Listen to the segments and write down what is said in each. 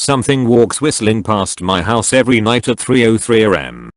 Something walks whistling past my house every night at 3:03 am.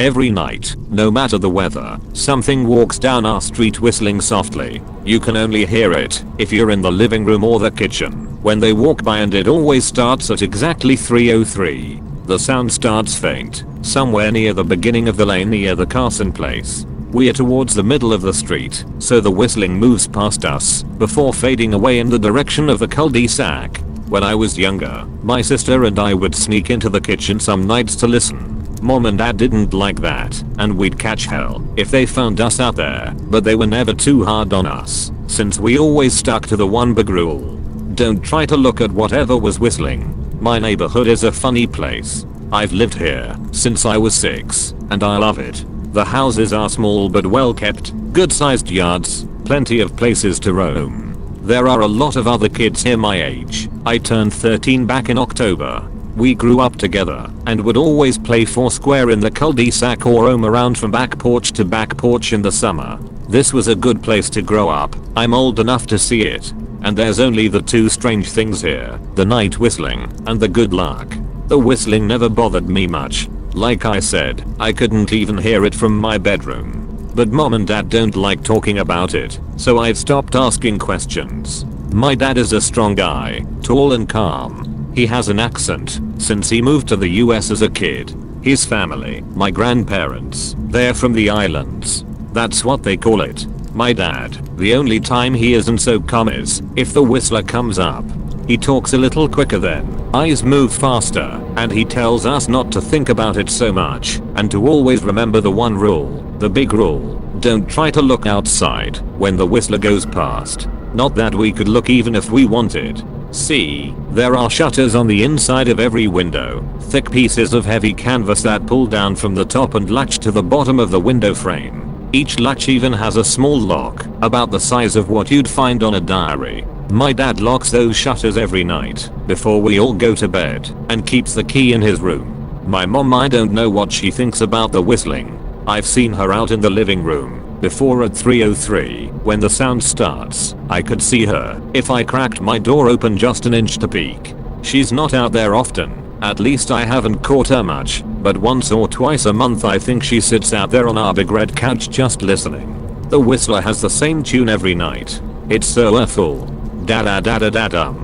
Every night, no matter the weather, something walks down our street whistling softly. You can only hear it if you're in the living room or the kitchen when they walk by, and it always starts at exactly 3:03. The sound starts faint, somewhere near the beginning of the lane near the Carson place. We are towards the middle of the street, so the whistling moves past us before fading away in the direction of the cul-de-sac. When I was younger, my sister and I would sneak into the kitchen some nights to listen. Mom and dad didn't like that, and we'd catch hell if they found us out there, but they were never too hard on us, since we always stuck to the one big rule. Don't try to look at whatever was whistling. My neighborhood is a funny place. I've lived here since I was 6, and I love it. The houses are small but well kept, good sized yards, plenty of places to roam. There are a lot of other kids here my age. I turned 13 back in October. We grew up together and would always play foursquare in the cul-de-sac or roam around from back porch to back porch in the summer. This was a good place to grow up. I'm old enough to see it. And there's only the two strange things here, the night whistling and the good luck. The whistling never bothered me much. Like I said, I couldn't even hear it from my bedroom. But mom and dad don't like talking about it, so I've stopped asking questions. My dad is a strong guy, tall and calm. He has an accent since he moved to the US as a kid. His family, my grandparents, they're from the islands. That's what they call it. My dad, the only time he isn't so calm is if the whistler comes up. He talks a little quicker then, eyes move faster, and he tells us not to think about it so much and to always remember the one rule, the big rule. Don't try to look outside when the whistler goes past. Not that we could look even if we wanted. See, there are shutters on the inside of every window, thick pieces of heavy canvas that pull down from the top and latch to the bottom of the window frame. Each latch even has a small lock, about the size of what you'd find on a diary. My dad locks those shutters every night, before we all go to bed, and keeps the key in his room. My mom, I don't know what she thinks about the whistling. I've seen her out in the living room before at 3:03 when the sound starts. I could see her if I cracked my door open just an inch to peek. She's not out there often, at least I haven't caught her much, but once or twice a month I think she sits out there on our big red couch just listening. The whistler has the same tune every night. It's so awful. Da da da da da dum.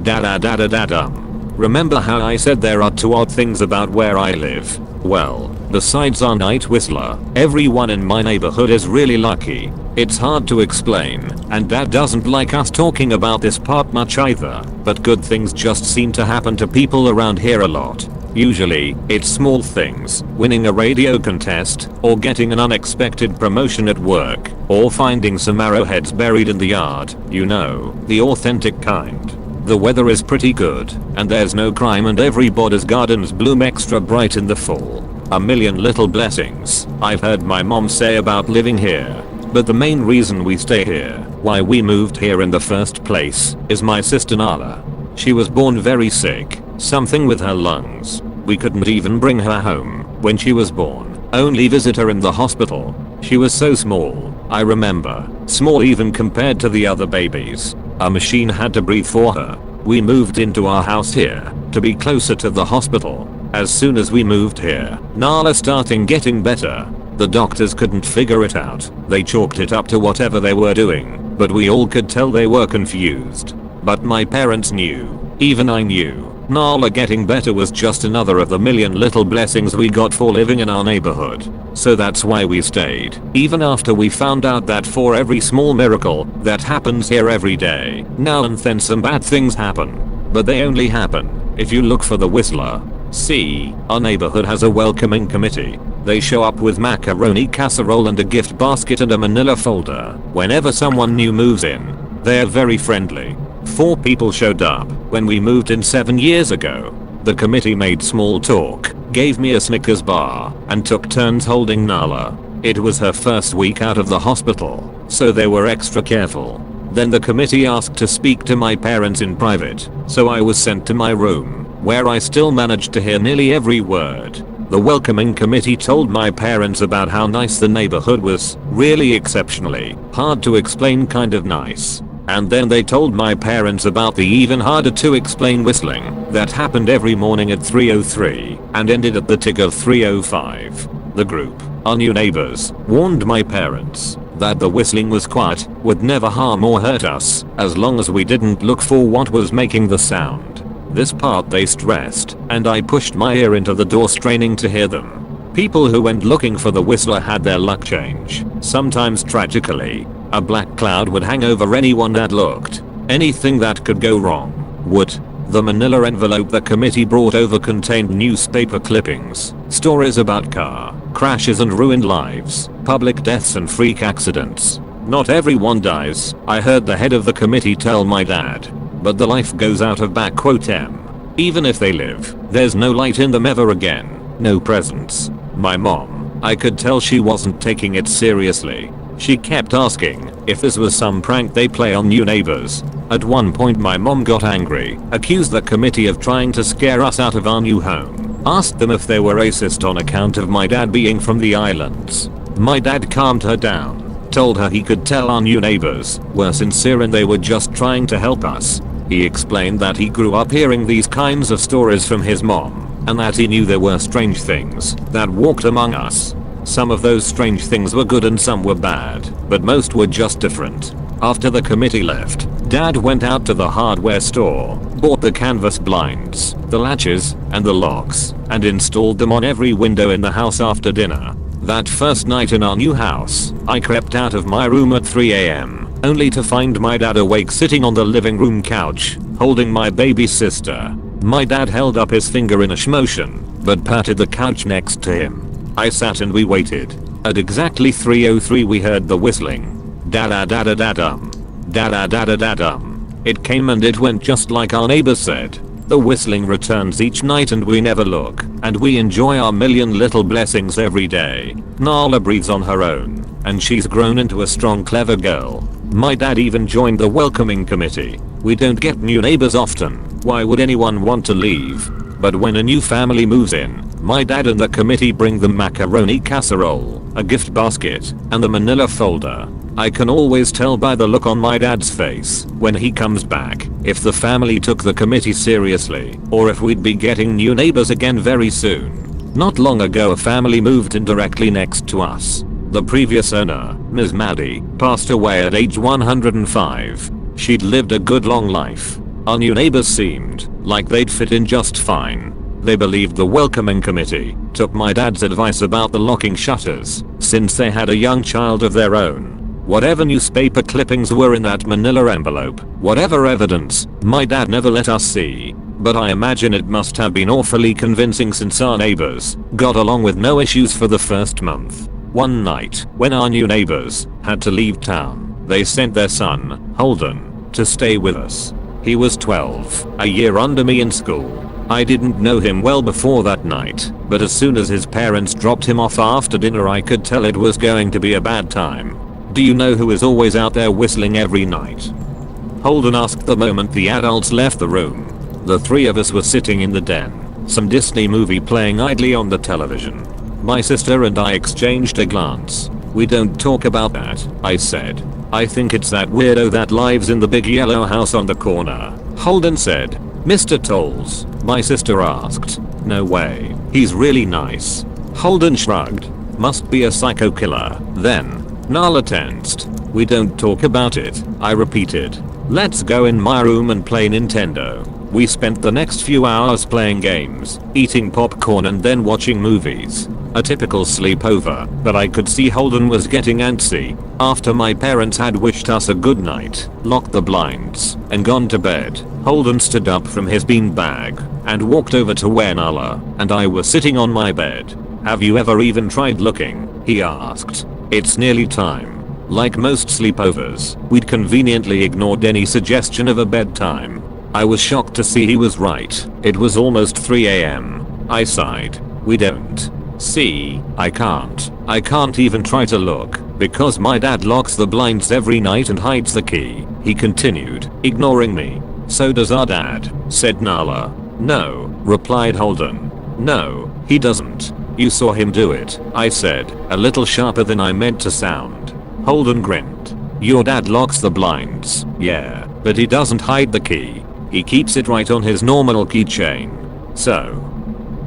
Da da da da da dum. Remember how I said there are two odd things about where I live? Well, besides our night whistler, everyone in my neighborhood is really lucky. It's hard to explain, and dad doesn't like us talking about this part much either, but good things just seem to happen to people around here a lot. Usually, it's small things, winning a radio contest, or getting an unexpected promotion at work, or finding some arrowheads buried in the yard, you know, the authentic kind. The weather is pretty good, and there's no crime, and everybody's gardens bloom extra bright in the fall. A million little blessings, I've heard my mom say about living here. But the main reason we stay here, why we moved here in the first place, is my sister Nala. She was born very sick, something with her lungs. We couldn't even bring her home when she was born, only visit her in the hospital. She was so small, I remember, small even compared to the other babies. A machine had to breathe for her. We moved into our house here to be closer to the hospital. As soon as we moved here, Nala started getting better. The doctors couldn't figure it out. They chalked it up to whatever they were doing, but we all could tell they were confused. But my parents knew, even I knew, Nala getting better was just another of the million little blessings we got for living in our neighborhood. So that's why we stayed, even after we found out that for every small miracle that happens here every day, now and then some bad things happen. But they only happen if you look for the whistler. See, our neighborhood has a welcoming committee. They show up with macaroni casserole and a gift basket and a manila folder whenever someone new moves in. They're very friendly. 4 people showed up when we moved in 7 years ago. The committee made small talk, gave me a Snickers bar, and took turns holding Nala. It was her first week out of the hospital, so they were extra careful. Then the committee asked to speak to my parents in private, so I was sent to my room, where I still managed to hear nearly every word. The welcoming committee told my parents about how nice the neighborhood was, really exceptionally hard to explain kind of nice. And then they told my parents about the even harder to explain whistling that happened every morning at 3:03 and ended at the tick of 3:05. The group, our new neighbors, warned my parents that the whistling was quiet, would never harm or hurt us, as long as we didn't look for what was making the sound. This part they stressed, and I pushed my ear into the door straining to hear them. People who went looking for the whistler had their luck change. Sometimes tragically, a black cloud would hang over anyone that looked. Anything that could go wrong would. The manila envelope the committee brought over contained newspaper clippings, stories about car crashes and ruined lives, public deaths and freak accidents. Not everyone dies, I heard the head of the committee tell my dad. But the life goes out of M. Even if they live, there's no light in them ever again. No presents. My mom, I could tell she wasn't taking it seriously. She kept asking if this was some prank they play on new neighbors. At one point my mom got angry, accused the committee of trying to scare us out of our new home, asked them if they were racist on account of my dad being from the islands. My dad calmed her down, told her he could tell our new neighbors were sincere and they were just trying to help us. He explained that he grew up hearing these kinds of stories from his mom, and that he knew there were strange things that walked among us. Some of those strange things were good and some were bad, but most were just different. After the committee left, Dad went out to the hardware store, bought the canvas blinds, the latches, and the locks, and installed them on every window in the house after dinner. That first night in our new house, I crept out of my room at 3 AM, only to find my dad awake sitting on the living room couch, holding my baby sister. My dad held up his finger in a motion, but patted the couch next to him. I sat and we waited. At exactly 3:03 we heard the whistling. Da-da-da-da-da-dum. Da-da-da-da-da-dum. It came and it went just like our neighbors said. The whistling returns each night and we never look, and we enjoy our million little blessings every day. Nala breathes on her own, and she's grown into a strong clever girl. My dad even joined the welcoming committee. We don't get new neighbors often, why would anyone want to leave? But when a new family moves in, my dad and the committee bring them macaroni casserole, a gift basket, and the manila folder. I can always tell by the look on my dad's face when he comes back if the family took the committee seriously or if we'd be getting new neighbors again very soon. Not long ago a family moved in directly next to us. The previous owner, Ms. Maddie, passed away at age 105. She'd lived a good long life. Our new neighbors seemed like they'd fit in just fine. They believed the welcoming committee, took my dad's advice about the locking shutters, since they had a young child of their own. Whatever newspaper clippings were in that manila envelope, whatever evidence, my dad never let us see. But I imagine it must have been awfully convincing since our neighbors got along with no issues for the first month. One night, when our new neighbors had to leave town, they sent their son, Holden, to stay with us. He was 12, a year under me in school. I didn't know him well before that night, but as soon as his parents dropped him off after dinner I could tell it was going to be a bad time. Do you know who is always out there whistling every night? Holden asked the moment the adults left the room. The three of us were sitting in the den, some Disney movie playing idly on the television. My sister and I exchanged a glance. We don't talk about that, I said. I think it's that weirdo that lives in the big yellow house on the corner. Holden said. Mr. Tolls, my sister asked. No way, he's really nice. Holden shrugged. Must be a psycho killer, then. Nala tensed. We don't talk about it, I repeated. Let's go in my room and play Nintendo. We spent the next few hours playing games, eating popcorn and then watching movies. A typical sleepover, but I could see Holden was getting antsy. After my parents had wished us a good night, locked the blinds, and gone to bed, Holden stood up from his beanbag and walked over to where Nala and I were sitting on my bed. Have you ever even tried looking? He asked. It's nearly time. Like most sleepovers, we'd conveniently ignored any suggestion of a bedtime. I was shocked to see he was right. It was almost 3 AM. I sighed. We don't. See, I can't even try to look, because my dad locks the blinds every night and hides the key, he continued, ignoring me. So does our dad, said Nala. No, replied Holden. No, he doesn't. You saw him do it, I said, a little sharper than I meant to sound. Holden grinned. Your dad locks the blinds, yeah, but he doesn't hide the key. He keeps it right on his normal keychain. So?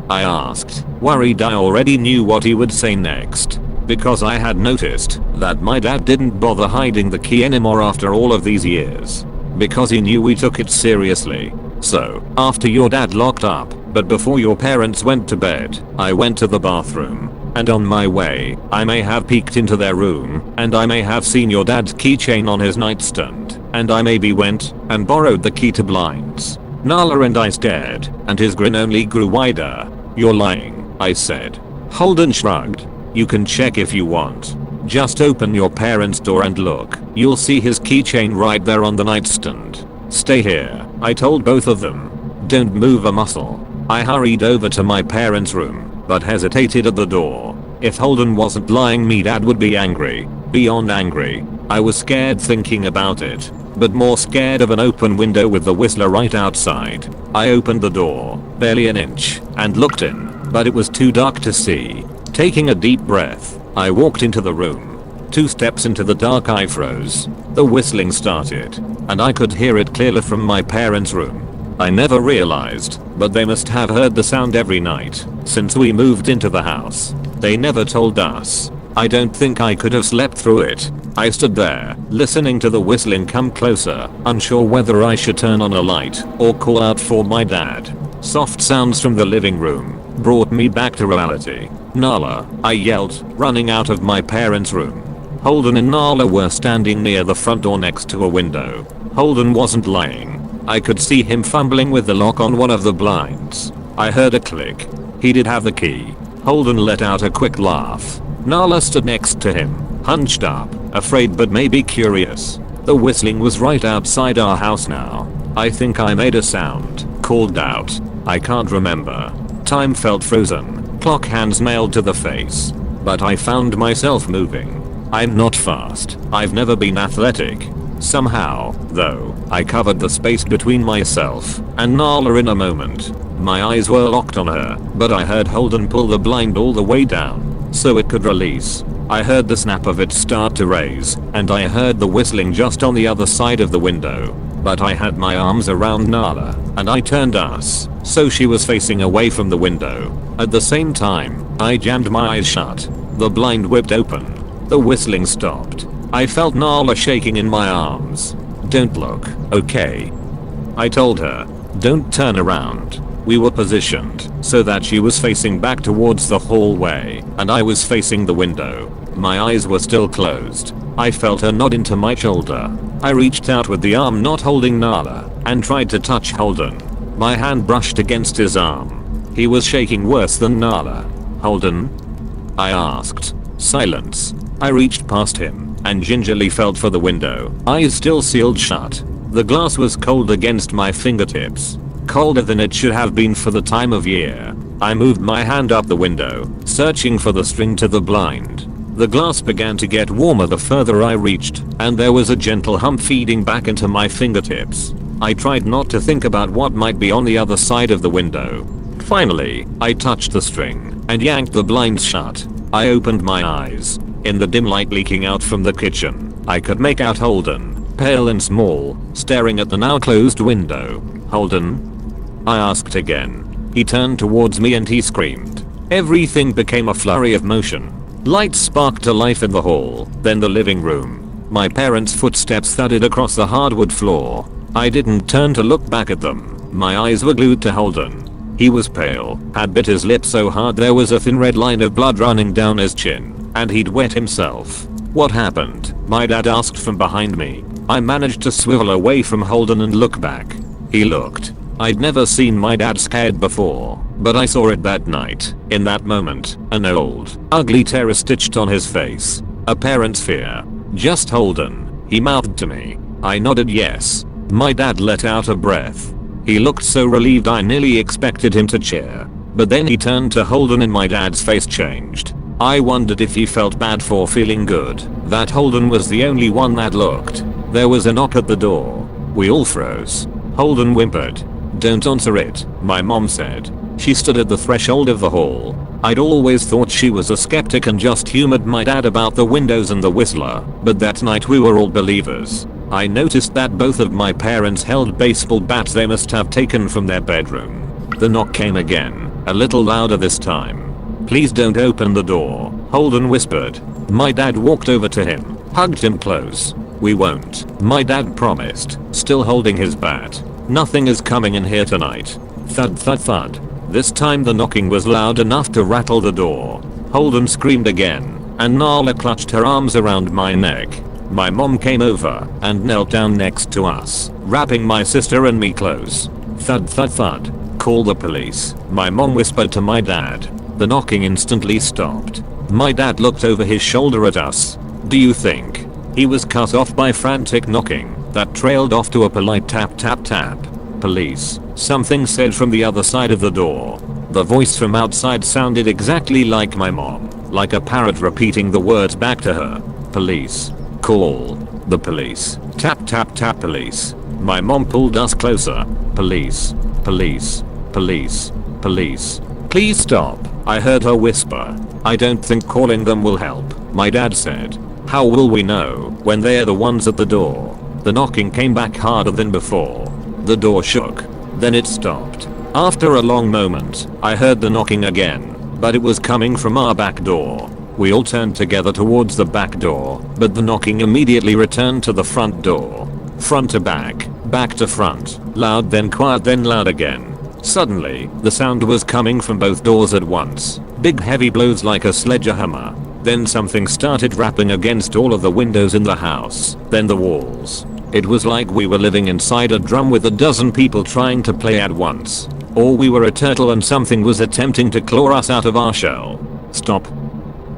I asked, worried I already knew what he would say next. Because I had noticed that my dad didn't bother hiding the key anymore after all of these years. Because he knew we took it seriously. So, after your dad locked up, but before your parents went to bed, I went to the bathroom. And on my way, I may have peeked into their room, and I may have seen your dad's keychain on his nightstand, and I maybe went and borrowed the key to blinds. Nala and I stared, and his grin only grew wider. You're lying, I said. Holden shrugged. You can check if you want. Just open your parents' door and look. You'll see his keychain right there on the nightstand. Stay here, I told both of them. Don't move a muscle. I hurried over to my parents' room, but hesitated at the door. If Holden wasn't lying, me dad would be angry. Beyond angry. I was scared thinking about it, but more scared of an open window with the Whistler right outside. I opened the door, barely an inch, and looked in, but it was too dark to see. Taking a deep breath, I walked into the room. 2 steps into the dark I froze. The whistling started, and I could hear it clearly from my parents' room. I never realized, but they must have heard the sound every night since we moved into the house. They never told us. I don't think I could have slept through it. I stood there, listening to the whistling come closer, unsure whether I should turn on a light or call out for my dad. Soft sounds from the living room brought me back to reality. Nala, I yelled, running out of my parents' room. Holden and Nala were standing near the front door next to a window. Holden wasn't lying. I could see him fumbling with the lock on one of the blinds. I heard a click. He did have the key. Holden let out a quick laugh. Nala stood next to him, hunched up, afraid but maybe curious. The whistling was right outside our house now. I think I made a sound, called out. I can't remember. Time felt frozen, clock hands nailed to the face. But I found myself moving. I'm not fast. I've never been athletic. Somehow, though, I covered the space between myself and Nala in a moment. My eyes were locked on her, but I heard Holden pull the blind all the way down so it could release. I heard the snap of it start to raise, and I heard the whistling just on the other side of the window. But I had my arms around Nala, and I turned us so she was facing away from the window. At the same time, I jammed my eyes shut. The blind whipped open. The whistling stopped. I felt Nala shaking in my arms. Don't look, okay? I told her. Don't turn around. We were positioned so that she was facing back towards the hallway and I was facing the window. My eyes were still closed. I felt her nod into my shoulder. I reached out with the arm not holding Nala and tried to touch Holden. My hand brushed against his arm. He was shaking worse than Nala. Holden? I asked. Silence. I reached past him and gingerly felt for the window, eyes still sealed shut. The glass was cold against my fingertips. Colder than it should have been for the time of year. I moved my hand up the window, searching for the string to the blind. The glass began to get warmer the further I reached, and there was a gentle hum feeding back into my fingertips. I tried not to think about what might be on the other side of the window. Finally, I touched the string and yanked the blinds shut. I opened my eyes. In the dim light leaking out from the kitchen, I could make out Holden, pale and small, staring at the now closed window. Holden? I asked again. He turned towards me and he screamed. Everything became a flurry of motion. Lights sparked to life in the hall, then the living room. My parents' footsteps thudded across the hardwood floor. I didn't turn to look back at them. My eyes were glued to Holden. He was pale, had bit his lip so hard there was a thin red line of blood running down his chin, and he'd wet himself. What happened? My dad asked from behind me. I managed to swivel away from Holden and look back. He looked. I'd never seen my dad scared before, but I saw it that night. In that moment, an old, ugly terror stitched on his face. A parent's fear. Just Holden, he mouthed to me. I nodded yes. My dad let out a breath. He looked so relieved I nearly expected him to cheer. But then he turned to Holden and my dad's face changed. I wondered if he felt bad for feeling good that Holden was the only one that looked. There was a knock at the door. We all froze. Holden whimpered. Don't answer it, my mom said. She stood at the threshold of the hall. I'd always thought she was a skeptic and just humored my dad about the windows and the whistler, but that night we were all believers. I noticed that both of my parents held baseball bats they must have taken from their bedroom. The knock came again, a little louder this time. "Please don't open the door," Holden whispered. My dad walked over to him, hugged him close. "We won't," my dad promised, still holding his bat. "Nothing is coming in here tonight." Thud thud thud. This time the knocking was loud enough to rattle the door. Holden screamed again, and Nala clutched her arms around my neck. My mom came over and knelt down next to us, wrapping my sister and me close. Thud thud thud. "Call the police," my mom whispered to my dad. The knocking instantly stopped. My dad looked over his shoulder at us. Do you think? He was cut off by frantic knocking that trailed off to a polite tap tap tap. "Police," something said from the other side of the door. The voice from outside sounded exactly like my mom, like a parrot repeating the words back to her. "Police. Call the police. Tap tap tap police." My mom pulled us closer. "Police. Police. Police. Police. Please stop," I heard her whisper. "I don't think calling them will help," my dad said. "How will we know when they're the ones at the door?" The knocking came back harder than before. The door shook. Then it stopped. After a long moment, I heard the knocking again, but it was coming from our back door. We all turned together towards the back door, but the knocking immediately returned to the front door. Front to back to front, loud then quiet then loud again. Suddenly, the sound was coming from both doors at once. Big heavy blows like a sledgehammer. Then something started rapping against all of the windows in the house, then the walls. It was like we were living inside a drum with a dozen people trying to play at once. Or we were a turtle and something was attempting to claw us out of our shell. "Stop!"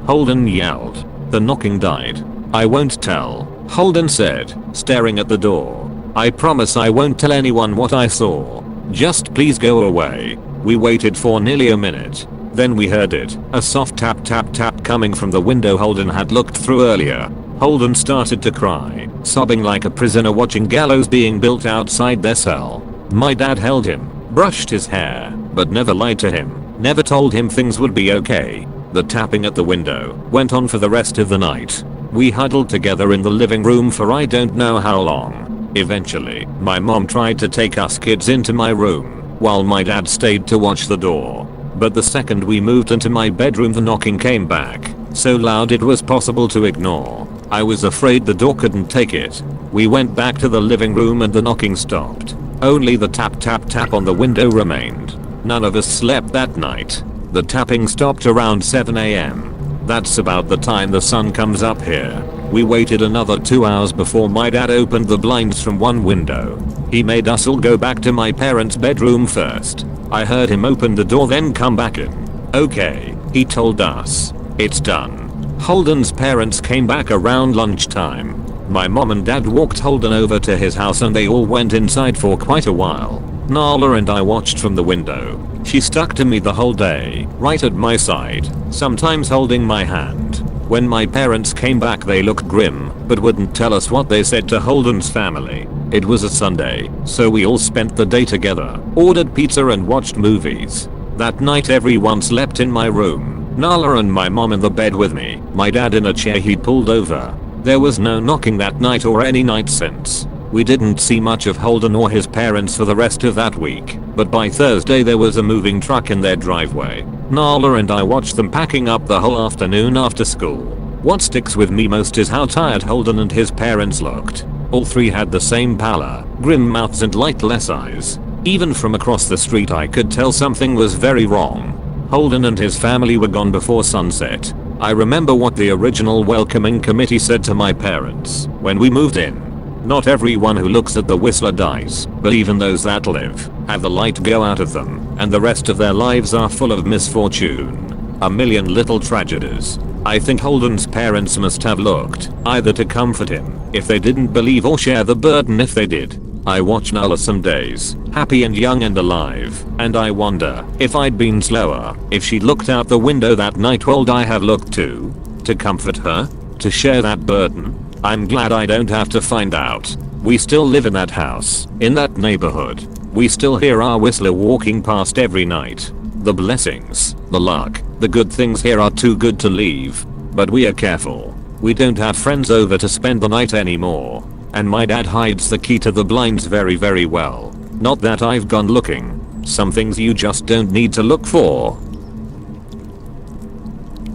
Holden yelled. The knocking died. "I won't tell," Holden said, staring at the door. "I promise I won't tell anyone what I saw. Just please go away." We waited for nearly a minute. Then we heard it, a soft tap tap tap coming from the window Holden had looked through earlier. Holden started to cry, sobbing like a prisoner watching gallows being built outside their cell. My dad held him, brushed his hair, but never lied to him, never told him things would be okay. The tapping at the window went on for the rest of the night. We huddled together in the living room for I don't know how long. Eventually, my mom tried to take us kids into my room, while my dad stayed to watch the door. But the second we moved into my bedroom the knocking came back, so loud it was possible to ignore. I was afraid the door couldn't take it. We went back to the living room and the knocking stopped. Only the tap tap tap on the window remained. None of us slept that night. The tapping stopped around 7 AM. That's about the time the sun comes up here. We waited another 2 hours before my dad opened the blinds from one window. He made us all go back to my parents' bedroom first. I heard him open the door then come back in. "Okay," he told us. "It's done." Holden's parents came back around lunchtime. My mom and dad walked Holden over to his house and they all went inside for quite a while. Nala and I watched from the window. She stuck to me the whole day, right at my side, sometimes holding my hand. When my parents came back they looked grim, but wouldn't tell us what they said to Holden's family. It was a Sunday, so we all spent the day together, ordered pizza and watched movies. That night everyone slept in my room. Nala and my mom in the bed with me, my dad in a chair he'd pulled over. There was no knocking that night or any night since. We didn't see much of Holden or his parents for the rest of that week, but by Thursday there was a moving truck in their driveway. Nala and I watched them packing up the whole afternoon after school. What sticks with me most is how tired Holden and his parents looked. All three had the same pallor, grim mouths and lightless eyes. Even from across the street I could tell something was very wrong. Holden and his family were gone before sunset. I remember what the original welcoming committee said to my parents when we moved in. "Not everyone who looks at the Whistler dies, but even those that live have the light go out of them, and the rest of their lives are full of misfortune. A million little tragedies." I think Holden's parents must have looked either to comfort him if they didn't believe or share the burden if they did. I watch Nala some days, happy and young and alive, and I wonder if I'd been slower if she'd looked out the window that night. Would I have looked too? To comfort her? To share that burden? I'm glad I don't have to find out. We still live in that house, in that neighborhood. We still hear our Whistler walking past every night. The blessings, the luck, The good things here are too good to leave. But we are careful. We don't have friends over to spend the night anymore. And my dad hides the key to the blinds very very well. Not that I've gone looking. Some things you just don't need to look for.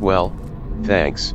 Well, thanks.